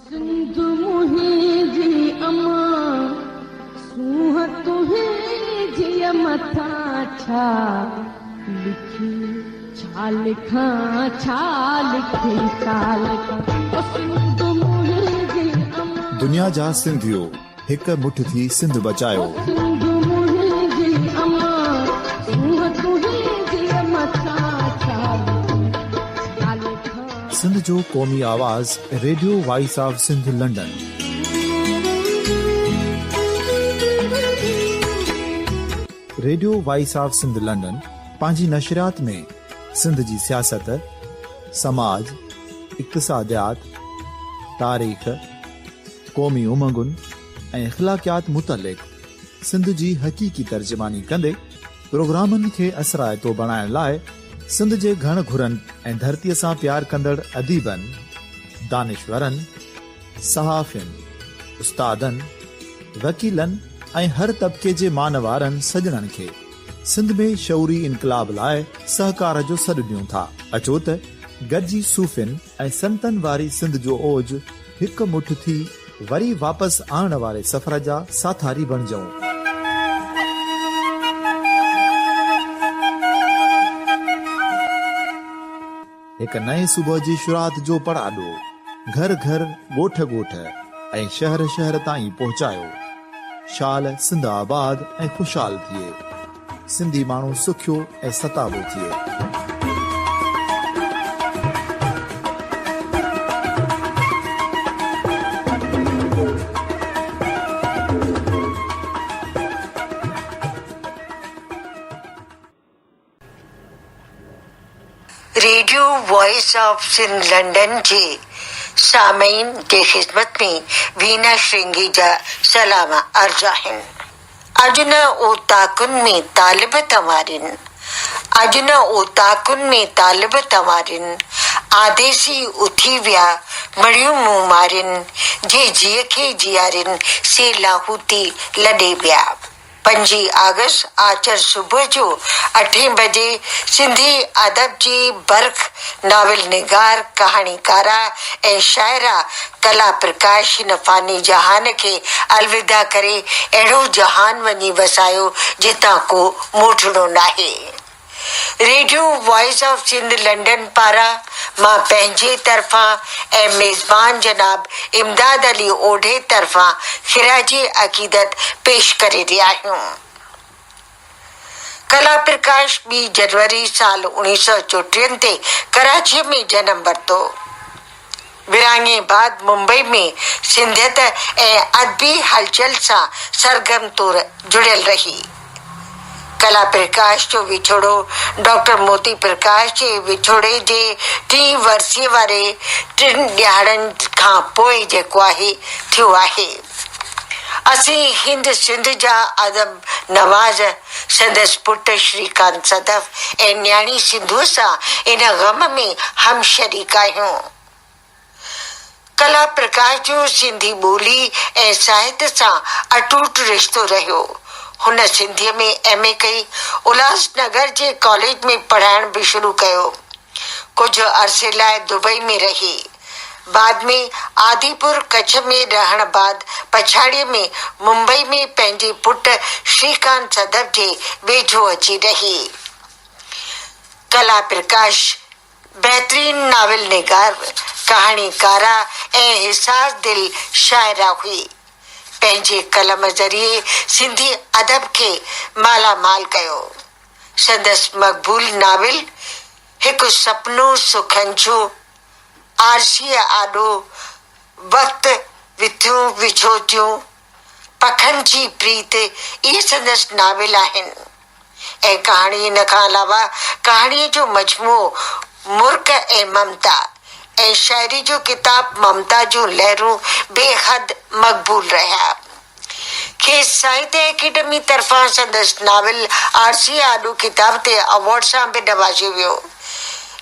सिंध मुंहिंजी अमा सूंह तुंहिंजी मथां छा लिखी छा लिखां छा लिखी छा लिखां सिंध मुंहिंजी अमा दुनिया जा सिंधियो हिक मुठ थी सिंध बचायो सिंध मुंहिंजी अमा सूंह तुंहिंजी मथां छा लिखां सिंध जो क़ौमी आवाज़ radio voice of Sindh London. Radio voice of Sindh London पंहिंजी नशरियात में सिंध जी सियासत, समाज, इक़्तिसादियात, तारीख़, क़ौमी उमंगुनि ऐं इख़्लाक़ियात मुतलिक़ सिंध जी हक़ीक़ी तर्जुमानी कंदे प्रोग्रामनि खे असराइतो बणाइण लाइ सिंध जे घण घुरनि ऐं धरतीअ सां प्यार कंदड़ अदीबनि, दानिशवरनि, सहाफ़ियुनि, उस्तादनि, वकीलनि ऐं हर तबिके जे मानवारनि सजणनि खे सिंध में शऊरी इनकलाब लाइ सहकार जो सॾु ॾियूं था। अचो त गॾिजी सूफ़ियुनि ऐं संतनि वारी सिंध जो ओज हिकु मुठ थी वरी वापसि आणण वारे सफ़र जा साथारी बणिजऊं। हिकु नए सुबुह जी शुरूआत जो पड़ाॾो घर घर, ॻोठ ॻोठ ऐं शहर शहर ताईं पहुचायो। शाल सिंध आबाद ऐं ख़ुशहाल थिए, सिंधी माण्हू सुखियो ऐं सताबो थिए। Radio voice of Sindh London जे सामईन जे ख़िदमत में वीना श्रृंगी जा सलाम अर्ज़ आहिनि। अॼु न ओ ताकुन में तालिब तमारिन, अॼु न ओ ताकुन में तालिब तमारिन, आदेसी उथी विया मड़ियूं मुंहुं मारिन, जे जीअ खे जियारिन से लाहूती लॾे विया। 5 अगस्त आचर सुबुह जो 8 बजे सिंधी अदब जी बर्ख नाविल निगार, कहाणीकारा ऐं शाइरा कला प्रकाश हिन फ़ानी जहान खे अलविदा करे अहिड़ो जहान वञी वसायो जितां को मोटणो नाहे। Radio voice of Sindh London पारां मां पंहिंजे तरफ़ां ऐं मेज़बान जनाब इमदाद अली ओढे तरफ़ां ख़िराजी अक़ीदत पेश करे रहिया आहियूं। कला प्रकाश 2 जनवरी साल 1934 ते कराची में जनम वरितो। विरहाङे बाद मुंबई में सिंधियत ऐं अदबी हलचल सां सरगर्म तौर जुड़ियल रही। कला प्रकाश जो विछोड़ो डॉक्टर मोती प्रकाश जे विछोड़े जे 3 वर्सीअ वारे 3 ॾियारनि खां पोइ जेको आहे थियो आहे। असीं हिंद सिंध जा अदब नवाज़ संदसि पुट श्रीकांत सदफ ऐं न्याणी सिंधू सां इन ग़म में हम शरीक आहियूं। कला प्रकाश जो सिंधी ॿोली ऐं साहित्य सां अटूट रिश्तो रहियो। हुन सिंधीअ में MA कई, उल्हासनगर जे कॉलेज में पढ़ाइण बि शुरू कयो। कुझु अरसे लाइ दुबई में रही। बाद में आदिपुर कच्छ में रहण बाद पछाड़ीअ में मुंबई में पंहिंजे पुट श्रीकांत सदफ जे वेझो अची रही। कला प्रकाश बहितरीन नाविल निगार, कहाणीकारा ऐं हिसास दिल शाइरा हुई। पंहिंजे कलम ज़रिए सिंधी अदब खे मालामाल कयो। संदसि मक़बूल नाविल हिकु सपनो सुखंजो, आरसीअ आॾो, वक़्तु विथियूं विछोतियूं, पखनि जी प्रीत, इहे संदसि नाविल आहिनि। ऐं कहाणी इन खां अलावा कहाणीअ जो मजमूओ मुर्क ऐं ममता ऐं शाइरी जो किताब ममता जूं लहरूं बेहद मक़बूल रहिया। खेसि साहित्य अकेडमी तरफ़ां संदसि नाविल आरसीअ आॾो किताब ते अवॉर्ड सां बि नवाज़ियो वियो।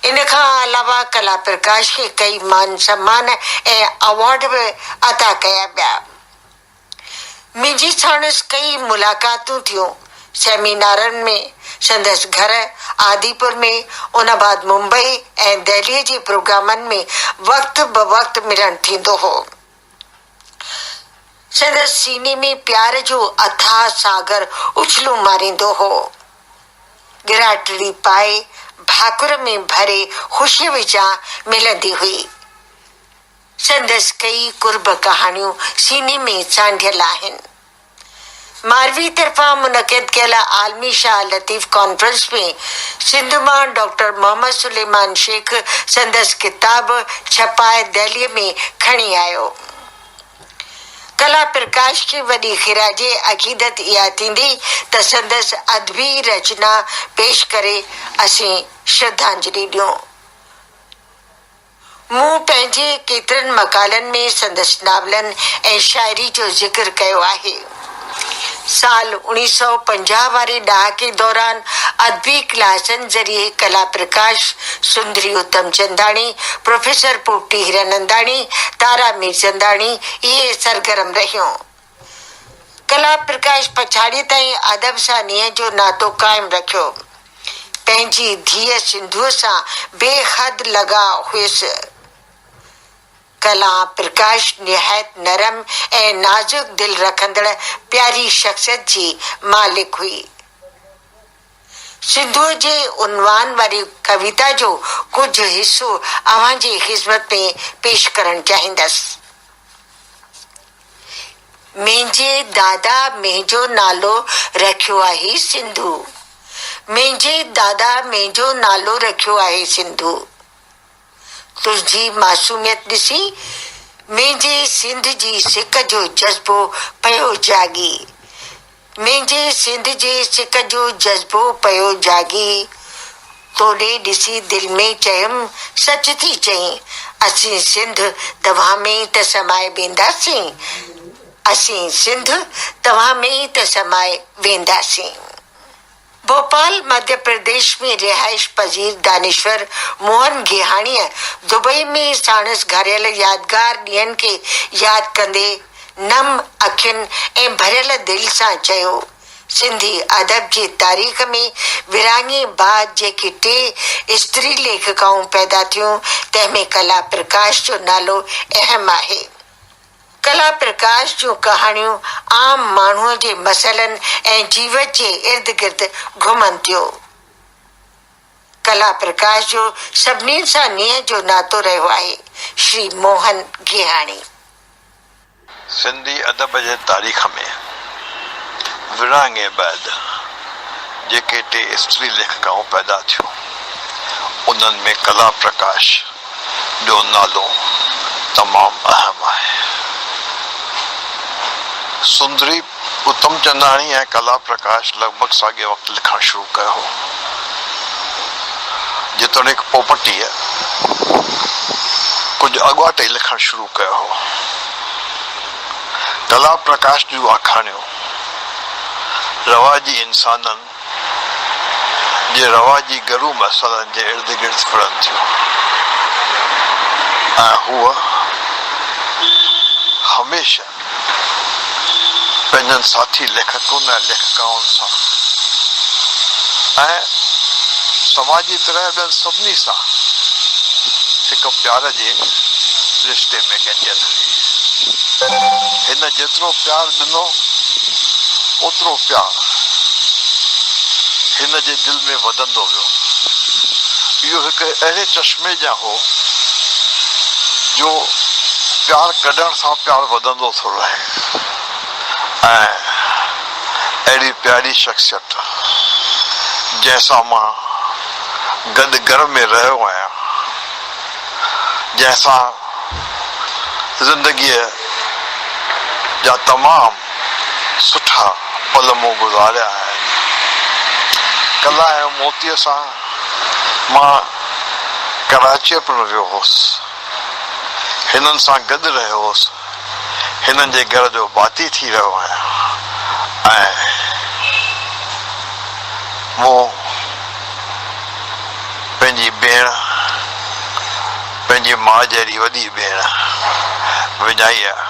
इन खां अलावा कला प्रकाश खे कई मान सम्मान ऐं अवॉर्ड बि अता कया विया। मुंहिंजी साणुसि कई मुलाक़ातूं थियूं। सेमिनारनि में संदसि घर आदिपुर में, उन बाद मुंबई ऐं दिल्लीअ जे प्रोग्रामनि में वक़्त ब वक़्त मिलणु थींदो हो। संदसि सीने में प्यार जो अथाह सागर उछलू मारींदो हो। गिराटड़ी पाए भाकुर में भरे ख़ुशी विचां मिलंदी हुई। संदसि कई कुर्ब कहाणियूं सीने में सांढियल आहिनि। मारवी तरफा मुनक़िद कयल आलमी शाह लतीफ़ कॉन्फ्रेंस में सिंध मां डॉक्टर मोहम्मद सुलेमान शेख संदसि किताब छपाए दिल्लीअ में खणी आयो। कला प्रकाश की वॾी ख़िराजे अक़ीदत इहा थींदी त संदसि अदबी रचना पेश करे असीं श्रद्धांजलि ॾियूं। मूं पंहिंजे केतिरनि मक़ालनि में संदसि नावलनि ऐं शाइरी जो ज़िक्र कयो आहे। साल 1950 वारे ॾहाके दौरान अदबी क्लासनि ज़रिए कला प्रकाश, सुंदरी उत्तम चंदाणी, प्रोफेसर पोपटी हिरानंदाणी, तारा मीरचंदाणी इहे सरगर्म रहियूं। कला प्रकाश पछाड़ीअ ताईं अदब सां नीअ जो नातो क़ाइमु रखियो। पंहिंजी धीअ सिंधुअ सां बेहद लॻा हुयसि। कला प्रकाश निहायत नरम ऐं नाज़ुक दिल रखंदड़ प्यारी शख्सियत जी मालिक हुई। सिंधुअ जे उनवान वारी कविता जो कुछ हिस्सो अव्हां जी ख़िदमत में पेश करणु चाहींदसि। मुंहिंजे दादा मुंहिंजो नालो रखियो आहे सिंधु। मुंहिंजे दादा मुंहिंजो नालो रखियो आहे सिंधु। तुंहिंजी मासूमियत ॾिसी मुंहिंजे सिंध जी सिक जो जज़्बो पियो जागी। मुंहिंजे सिंध जे सिक जो जज़्बो पियो जागी। तोॾे ॾिसी दिलि में चयुमि सच थी चईं, असीं सिंध तव्हां में ई त समाए वेंदासीं। असीं सिंध तव्हां में ई त समाए वेंदासीं। भोपाल मध्य प्रदेश में रिहाइश पजीर दानिश्वर मोहन गेहाणीअ दुबई में साणसि घरियल यादगार ॾींहंनि खे यादि कंदे नम अखियुनि ऐं भरियल दिलि सां चयो, सिंधी अदब जी तारीख़ में विराङे बाद जेके 3 स्त्री लेखिकाऊं पैदा थियूं तंहिंमें कला प्रकाश जो नालो अहम आहे। कला प्रकाश जूं कहाणियूं आम माण्हूअ जे मसइलनि ऐं जीवत जे इर्द गिर्द घुमनि थियूं। कला प्रकाश जो सभिनी सां नीअ जो नातो रहियो आहे। श्री मोहन गेहाणी। सिंधी अदब जे तारीख़ में विराङे बैदि जेके 3 स्त्री लेखिकाऊं पैदा थियूं उन्हनि में कला प्रकाश जो नालो तमामु अहम आहे। सुंदरी उत्तम चंदाणी ऐं कला प्रकाश लॻभॻि साॻे वक़्तु लिखणु शुरू कयो हो। जेतोणीकि पोपटीअ कुझु अॻुवाट ई लिखणु शुरू कयो हो। कला प्रकाश जूं आखाणियूं रवाजी इंसाननि जे रवाजी गरू मसइलनि जे इर्द गिर्द फिरनि थियूं ऐं हूअ हमेशह पंहिंजनि साथी लेखकुनि ऐं लेखिकाउनि सां ऐं समाजी तरह ॿियनि सभिनी सां हिकु प्यार जे रिश्ते में गंढियल हुई। हिन जेतिरो प्यार ॾिनो ओतिरो प्यार हिन जे दिलि में वधंदो वियो। इहो हिकु अहिड़े चश्मे जा हो जो प्यार कढण सां प्यार वधंदो थो रहे ऐं अहिड़ी प्यारी शख़्सियत जंहिंसां मां गॾु घर में रहियो आहियां, जंहिंसां ज़िंदगीअ जा तमामु सुठा पल मूं गुज़ारिया आहिनि। कला ऐं मोतीअ सां मां कराचीअ पिणु वियो हुउसि, हिननि सां गॾु रहियो हुउसि, हिननि जे घर जो भाती थी रहियो आहियां ऐं मूं पंहिंजी भेण, पंहिंजी माउ जहिड़ी वॾी भेण विञाई आहे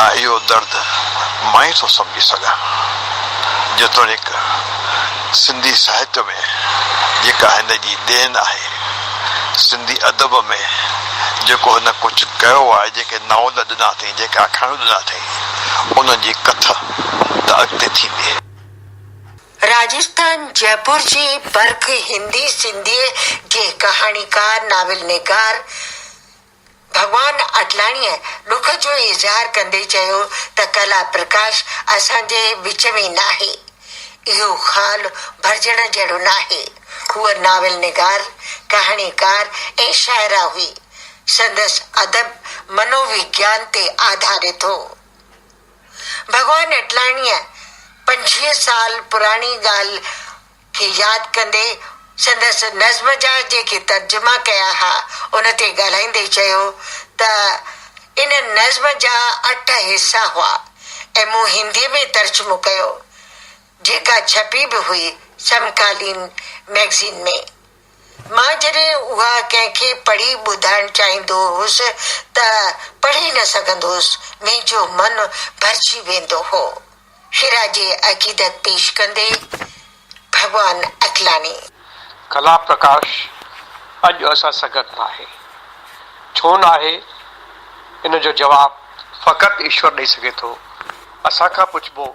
ऐं इहो दर्द मां ई थो सम्झी सघां। जेतोणीकि सिंधी साहित्य में जेका हिन जी देन आहे, सिंधी अदब में जेको हिन कुझु कयो आहे, जेके नावल ॾिना अथई, जेके आखाणियूं ॾिना अथई, उनजी कथा त अॻिते थींदी। राजस्थान जयपुर जी बर्ख हिंदी सिंधीअ जे कहाणीकार नाविल निगार भगवान अटलाणीअ ॾुख जो इज़हार कंदे चयो त कला प्रकाश असांजे विच में न आहे। इहो ख़ाल भरजण जहिड़ो न आहे। हूअ नाविल निगार, कहाणीकार ऐं शाइरा हुई। संदसि अदब मनोविज्ञान ते आधारित हो। भगवान अटलाणीअ 25 साल पुराणी ॻाल्हि खे यादि कंदे संदसि नज़्म जा जेके तर्जुमा कया हुआ उन ते ॻाल्हाईंदे चयो त इन नज़्म जा 8 हिसा हुआ ऐं मूं हिंदीअ में तर्जुमो कयो, जेका छपी बि हुई समकालीन मैगज़ीन में। मां जॾहिं उहा कंहिंखे पढ़ी ॿुधाइण चाहींदो हुउसि त पढ़ी न सघंदो हुउसि, मुंहिंजो मन भरिजी वेंदो हो। हिरा जे अक़ीदत पेश कंदे भगवान अटलाणी। कला प्रकाश अॼु असां सगत न आहे। छो न आहे इन जो जवाबु फ़क़ति ईश्वर ॾेई सघे थो। असां खां पुछिबो,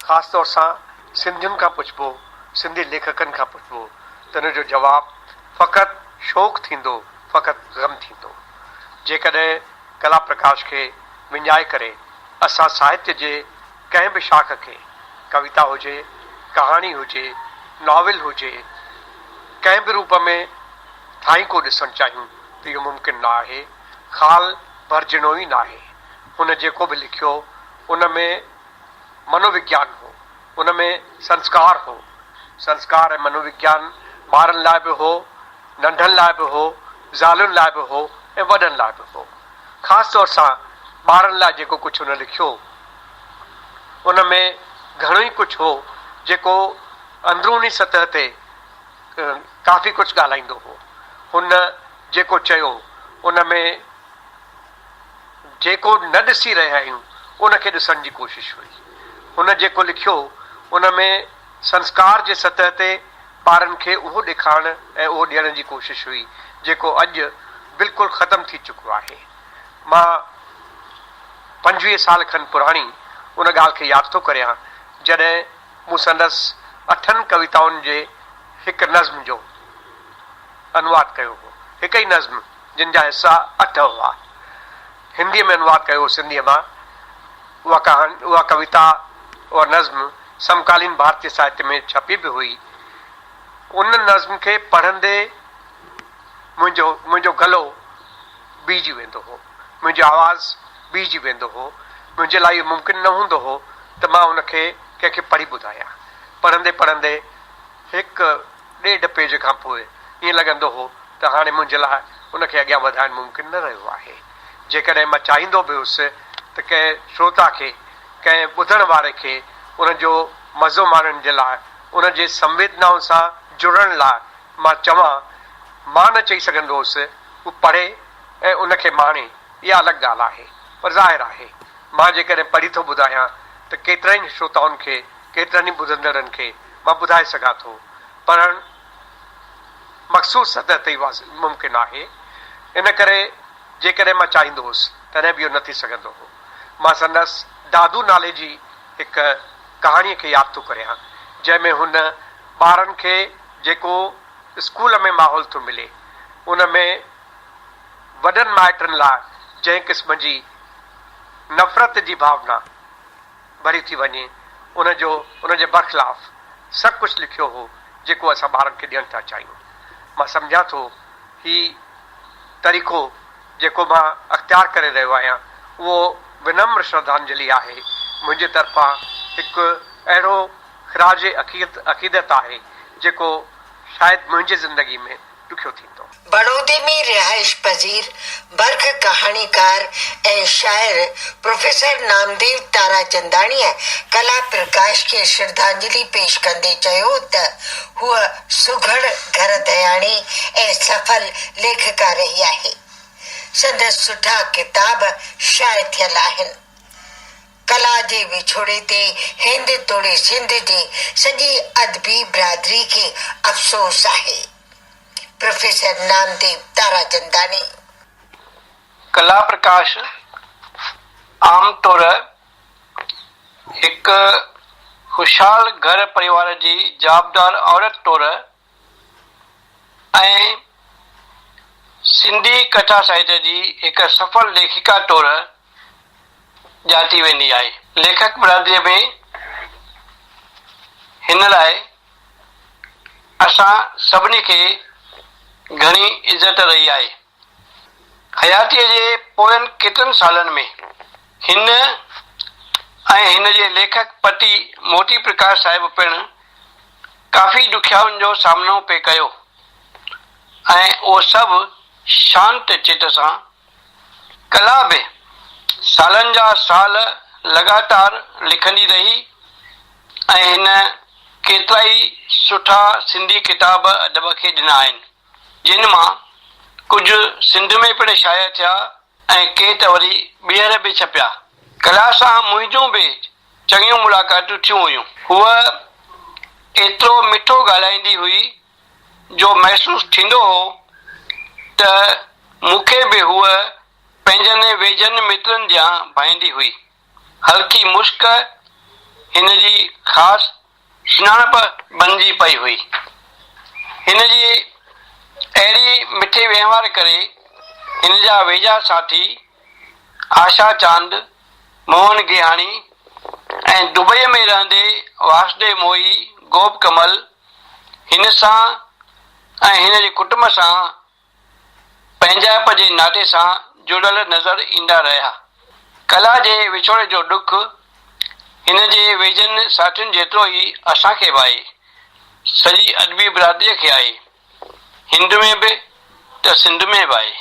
ख़ासि तौर सां सिंधियुनि खां पुछिबो, सिंधी लेखकनि खां पुछिबो त इन जो जवाबु फ़क़ति शौक़ु थींदो, फ़क़ति ग़म थींदो। जेकॾहिं कला प्रकाश खे विञाए करे असां साहित्य जे कंहिं बि शाख खे, कविता हुजे, कहाणी हुजे, नॉविल हुजे, कंहिं बि रूप में ठाही को ॾिसणु चाहियूं त इहो मुमकिन न आहे। ख़ाल भरजणो ई न आहे। हुन जेको बि लिखियो उन में मनोविज्ञान हो, उन में संस्कार हो। संस्कार ऐं मनोविज्ञान ॿारनि लाइ बि हो, नंढनि लाइ बि हो, ज़ालुनि लाइ बि हो ऐं वॾनि लाइ बि हो। ख़ासि तौर सां ॿारनि लाइ जेको कुझु हुन लिखियो उन में घणो ई कुझु हो जेको अंदरूनी सतह ते काफ़ी कुझु ॻाल्हाईंदो हो। हुन जेको चयो उन में जेको न ॾिसी रहिया आहियूं उनखे ॾिसण जी कोशिशि हुई। हुन जेको लिखियो उन में संस्कार जे सतह ते ॿारनि खे उहो ॾेखारण ऐं उहो ॾियण जी कोशिशि हुई जेको अॼु बिल्कुलु ख़तमु थी चुको आहे। मां 25 साल खनि पुराणी उन ॻाल्हि खे यादि थो करियां जॾहिं मूं संदसि 8 कविताउनि जे हिकु नज़्म जो अनुवाद कयो हो। हिकु ई नज़्म जिन जा हिसा 8 हुआ, हिंदीअ में अनुवाद कयो सिंधीअ मां। उहा कविता और नज़्म समकालीन भारतीय साहित्य में छपी बि हुई। उन नज़्म खे पढ़ंदे मुंहिंजो गलो बीजी वेंदो हो, मुंहिंजो आवाज़ बीजी वेंदो हो। मुंहिंजे लाइ इहो मुमकिन न हूंदो हो त मां उनखे कंहिंखे पढ़ी ॿुधायां। पढ़ंदे पढ़ंदे 1-1.5 पेज खां पोइ ईअं लॻंदो हो त हाणे मुंहिंजे लाइ उनखे अॻियां वधाइण मुमकिन न रहियो आहे। जेकॾहिं मां चाहींदो बि हुउसि त कंहिं श्रोता खे, कंहिं ॿुधण वारे खे उनजो मज़ो माणण जे लाइ, उनजे संवेदनाउनि सां जुड़ण लाइ मां चवां, मां न चई सघंदो हुउसि हू पढ़े ऐं उनखे माणे। इहा अलॻि ॻाल्हि आहे, पर ज़ाहिर आहे मां जेकॾहिं पढ़ी थो ॿुधायां त केतिरनि ई श्रोताउनि खे, केतिरनि ई ॿुधंदड़नि खे मां ॿुधाए सघां थो। पढ़णु मख़सूस सतह ते मुमकिन आहे। इन करे जेकॾहिं मां चाहींदो हुउसि तॾहिं बि इहो न थी सघंदो हो। मां संदसि दादू नाले जी हिकु कहाणीअ खे यादि थो करियां जंहिंमें हुन ॿारनि खे जेको स्कूल में माहौल थो मिले उन में वॾनि माइटनि लाइ जंहिं क़िस्म जी नफ़रत जी भावना भरी थी वञे उनजे बरख़िलाफ़ सभु कुझु लिखियो हो जेको असां ॿारनि खे ॾियणु था चाहियूं। मां सम्झां थो ही तरीक़ो जेको मां अख़्तियार करे रहियो आहियां उहो विनम्र श्रद्धांजलि आहे। मुंहिंजे तरफ़ां हिकु अहिड़ो ख़िराज अक़ीदत आहे जेको शायदि मुंहिंजी ज़िंदगी में ॾुखियो थींदो। बड़ौदे में रिहाइश पज़ीर बर्ख कहाणीकार ऐं शाइर प्रोफेसर नामदेव ताराचंदाणीअ कला प्रकाश खे श्रद्धांजलि पेश कंदे चयो त हूअ सुघड़ घर दयाणी ऐं सफल लेखिका रही आहे। संदसि सुठा किताब शाया थियल आहिनि। कला जे विछोड़े ते हिंद तोड़े सिंध जे सॼी अदबी बिरादरी खे अफ़सोस आहे। प्रोफेसर नामदेव ताराचंदानी। कला प्रकाश आमतौर हिक खुशहाल घर परिवार जी जवाबदार औरत तौर ऐं सिंधी कथा साहित्य जी हिक सफल लेखिका तौर ॼाती वेंदी आहे। लेखक बिरादरीअ में हिन लाइ असां सभिनी खे घणी इज़त रही आहे। हयातीअ जे पोयनि केतिरनि सालनि में हिन ऐं हिन जे लेखक पति मोती प्रकाश साहिब पिणु काफ़ी ॾुखियाउनि जो सामनो पिए कयो ऐं उहो सभु शांत चित सां कला बि सालनि जा साल लगातार लिखंदी रही ऐं हिन केतिरा ई सुठा सिंधी किताब अदब खे ॾिना आहिनि, जिन मां कुझु सिंध में पिणु शाया थिया ऐं के त वरी ॿीहर बि छपिया। कला सां मुंहिंजूं बि चङियूं मुलाक़ातूं थियूं हुयूं। हूअ एतिरो मिठो ॻाल्हाईंदी हुई जो महसूसु थींदो हो त मूंखे बि हूअ पंहिंजनि वेझनि मित्रनि ॼां भाईंदी हुई। हल्की मुश्क हिन जी ख़ासि सुञाणप बणिजी पई हुई। हिन जी अहिड़ी मिठे वहिंवार करे हिन जा वेझा साथी आशा चांद, मोहन गिहाणी ऐं दुबईअ में रहंदे वासुदेव मोही, गोप कमल हिन सां ऐं हिन जे कुटुंब सां पंहिंजाइप जे नाते सां जुड़ियल नज़र ईंदा रहिया। कला जे विछोड़े जो ॾुख हिन जे वेझनि साथियुनि जेतिरो ई असांखे बि आहे, सॼी अदबी बिरादरीअ खे आहे, हिंद में बि त सिंध में बि आहे।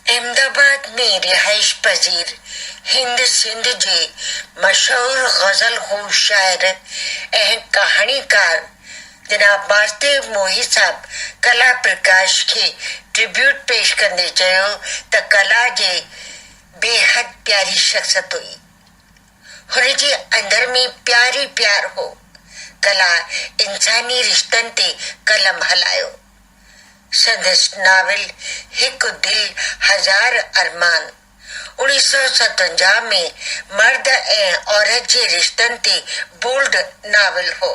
अहमदाबाद में रिहाइश पजीर हिंद सिंध जे मशहूर गज़ल ख़ूं शाइर ऐं कहाणीकार जनाब वासुदेव मोही साहब कला प्रकाश खे ट्रिब्यूट पेश कंदे चयो त कला जे बेहद प्यारी शख्सियत हुई। हुन जे अंदर में प्यारी प्यार हो। कला इंसानी रिश्तनि ते कलम हलायो। संदसि नावल हिकु दिल हज़ार अरमान 1957 में मर्द ऐं औरत जे रिश्तनि ते बोल्ड नावल हो।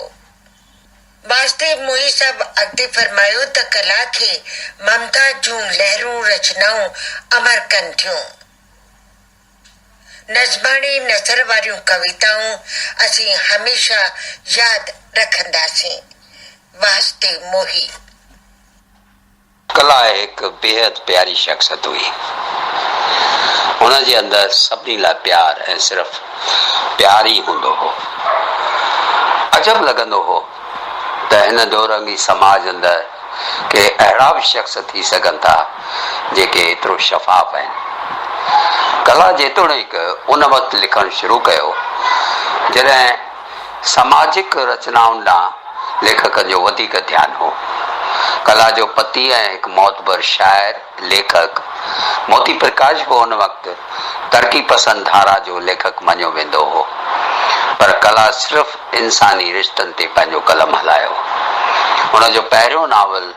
वासुदेव मोही साहब अॻिते फरमायो त कला खे ममता जूं लहरूं रचनाऊं अमर कनि थियूं। नज़माने नज़र वारियूं कविताऊं असीं हमेशा यादि रखंदासीं। वासुदेव मोही। कला हिकु बेहद प्यारी शख्सियत हुई। हुन जे अंदरि सभिनी लाइ प्यार ऐं सिर्फ़ प्यार ई हूंदो हो। अजब लॻंदो हो त हिन दौरंगी समाज अंदरि के अहिड़ा बि शख़्स थी सघनि था जेके एतिरो शफ़ाफ़ आहिनि। कला जेतोणीकि उन वक़्तु लिखणु शुरू कयो जॾहिं सामाजिक रचनाउनि ॾांहुं लेखकनि जो वधीक ध्यानु हो। कला जो पति ऐं हिकु मोतबर शाइर लेखक मोती प्रकाश बि उन वक़्तु तरक़ी पसंद धारा जो लेखक मञियो वेंदो हो, पर कला सिर्फ़ इंसानी रिश्तनि ते पंहिंजो कलम हलायो। हुन जो पहिरियों नावल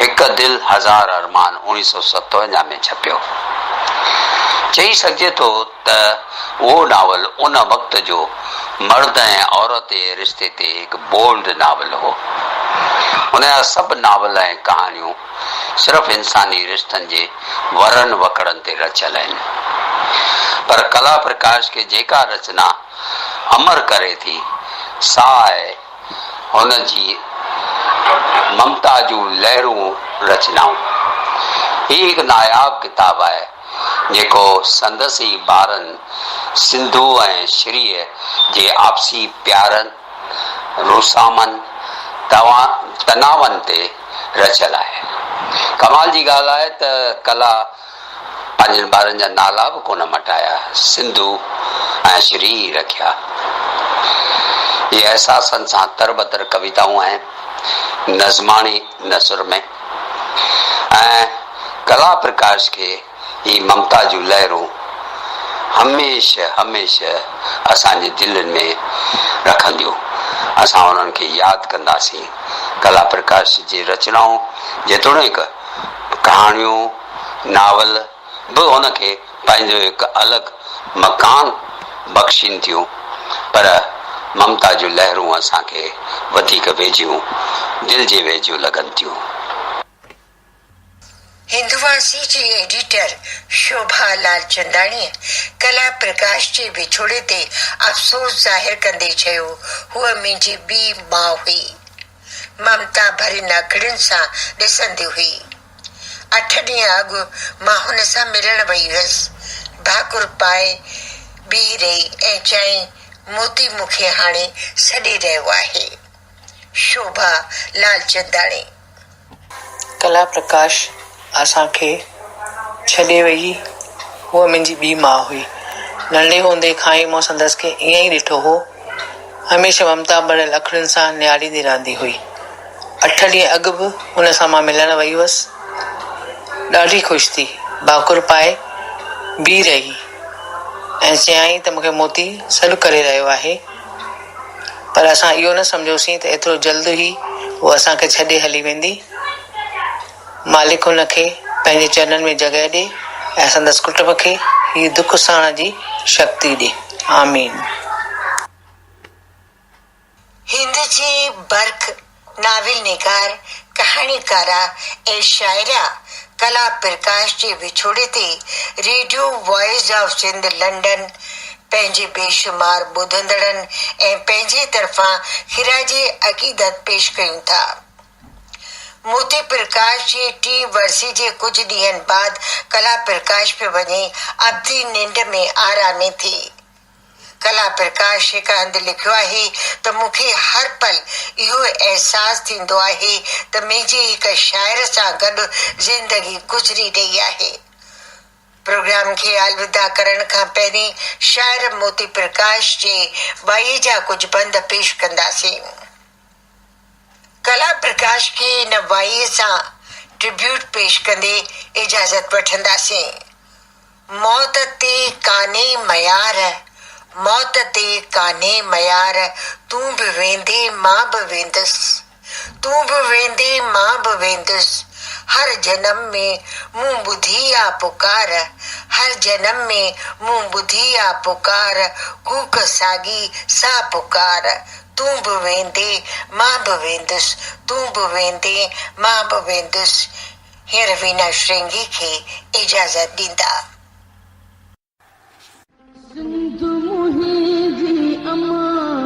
हिकु दिल हज़ार अरमान 1957 में छपियो। चई सघिजे थो त उहो नावल उन वक़्त जो मर्द ऐं औरत जे रिश्ते ते हिकु बोल्ड नावल हो। हुन जा सभु नावल ऐं कहाणियूं सिर्फ़ इंसानी रिश्तनि जे वरनि वकड़नि ते रचियल आहिनि, पर कला प्रकाश खे जेका रचना अमर करे थी सा आहे हुन जी ममता जूं लहरूं रचनाऊं। हीअ हिकु नायाब किताबु आहे जेको संदसि ई ॿारनि सिंधू ऐं श्रीअ जे आपसी प्यारनि, रुसामनि, तनावनि ते रचियल आहे। कमाल जी ॻाल्हि आहे त कला पंहिंजनि ॿारनि जा नाला बि कोन मटाया, सिंधू ऐं श्री रखिया। इहे अहसासनि सां तरबतर कविताऊं आहिनि नज़मानी नसुर में। ऐं कला प्रकाश खे ही ममता जूं लहरूं हमेशह हमेशह असांजे दिलनि में रखंदियूं। असां उन्हनि खे यादि कंदासीं। कला प्रकाश जी रचनाऊं जेतोणीकि कहाणियूं नावल बि हुनखे पंहिंजो हिकु अलॻि मकान बख़्शीनि थियूं। पर ममता जूं लहरूं असांखे वधीक वेझियूं दिलि जे वेझियूं लॻनि थियूं। हिंदवासी जी एडिटर शोभा लालचंदाणीअ कला प्रकाश जे विछोड़े ते अफ़सोस ज़ाहिर कंदे चयो, हूअ मुंहिंजी ॿी माउ हुई। ममता भरियुनि अखियुनि सां ॾिसंदी हुई। 8 ॾींहं अॻु मां हुन सां मिलण वई हुयसि। भाकुर पाए बीह रही ऐं चई, मोती मूंखे हाणे छॾे रहियो आहे। शोभा लालचंदाणी। कला प्रकाश असांखे छॾे वई, हूअ मुंहिंजी ॿी माउ हुई। नंढे हूंदे खां ई मूं संदसि खे ईअं ई ॾिठो हो। हमेशह ममता भरियल अखियुनि सां निहारींदी रहंदी हुई। 8 ॾींहं अॻु बि हुन सां मां मिलण वई हुअसि। ॾाढी ख़ुशि थी, भाकुर पाए बीह रही ऐं चयाईं त मूंखे मोती सॾु करे रहियो आहे। पर असां इहो न सम्झोसीं त एतिरो जल्द ई उहा असांखे छॾे हली वेंदी। मालिक हुनखे पंहिंजे चरणनि में जॻह ॾे ऐं संदसि कुटुंब खे हीअ दुख सहण जी शक्ति ॾे। आमीन। हिंद जी बर्ख नाविल निगार, कहाणीकारा ऐं शाइरा कला प्रकाश जे विछोड़े ते radio voice of Sindh London पंहिंजे बेशुमार ॿुधंदड़नि ऐं पंहिंजे तरफ़ां खिराजी अक़ीदत पेश कयूं था। मोती प्रकाश जी 3 वर्सी जे कुझु ॾींहंनि बाद कला प्रकाश पे वञी अब्दी निंड में आरामे थी। कला प्रकाश हिकु हंधि लिखियो आहे त मूंखे हर पल इहो अहसासु थींदो आहे त मुंहिंजी हिकु शाइर सां गॾु ज़िंदगी गुज़री रही आहे। प्रोग्राम खे अलविदा करण खां पहिरीं शाइर मोती प्रकाश जे वाई जा कुझु बंद पेश कंदासीं। कला प्रकाश खे इन वाई सां ट्रिब्यूट पेश कंदे इजाज़त वठंदासीं। मौत ते कान्हे मयार, मौत ते कान्हे मयार, तूं बि वेंदे मां बि वेंदुसि, तूं बि वेंदे मां बि वेंदुसि। हर जन्म में मूं ॿुधी आ पुकार, हर जन्म में मूं ॿुधी आ पुकार, कूक साॻी सा पुकार, तूं बि वेंदे मां बि वेंदुसि, तूं बि वेंदे मां बि वेंदुसि। हींअर वीना श्रृंगी खे इजाज़त ॾींदा। सिंध मुंहिंजी अमां,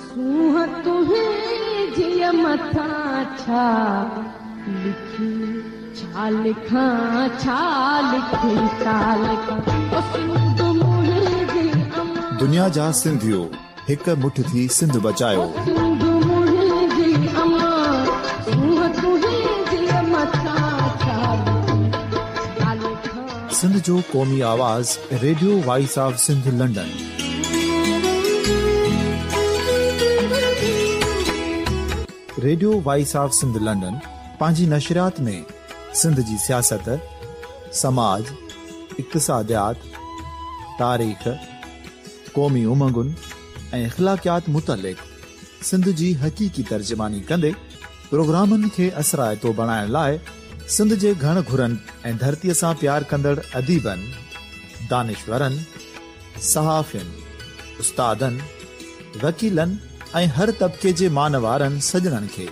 सूंह तुंहिंजी मथां छा लिखी, छा लिखां छा लिखी, छा लिखां। सिंध मुंहिंजी अमां, दुनिया जा सिंधियो हिकु मुठ थी सिंध बचायो। सिंध मुंहिंजी अमां, सूंह तुंहिंजी मथां छा लिखी, छा लिखां। सिंध जो क़ौमी आवाज़ radio voice of Sindh London. Radio voice of Sindh London पंहिंजी नशरियात में सिंध जी सियासत, समाज, इक़्तिसादियात, तारीख़, क़ौमी उमंगुनि ऐं इख़्लाक़ियात मुतलिक़ सिंध जी हक़ीक़ी तर्जुमानी कंदे प्रोग्रामनि खे असराइतो बणाइण लाइ सिंध जे घण घुरनि ऐं धरतीअ सां प्यार कंदड़ अदीबनि, दानिश्वरनि, सहाफ़ियुनि, उस्तादनि, वकीलनि ऐं हर तबिके जे मान वारनि सजणनि खे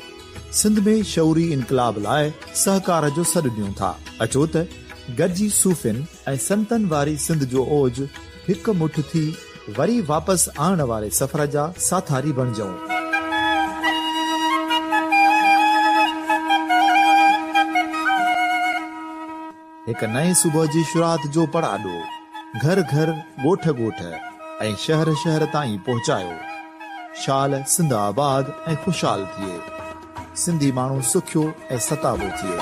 सिंध में शऊरी इनकलाब लाइ सहकार जो सॾु ॾियूं था। अचो त गॾिजी सूफ़ियुनि ऐं संतनि वारी सिंध जो ओज हिकु मुठ थी वरी वापसि आणण वारे सफ़र जा साथारी बणिजऊं। हिकु नए सुबुह जी शुरूआत जो पड़ाॾो घर घर, ॻोठ ॻोठ ऐं शहर शहर ताईं पहुचायो। शाल सिंध आबाद ऐं ख़ुशहाल थिए, सिंधी माण्हू सुखियो ऐं सताबो थिए।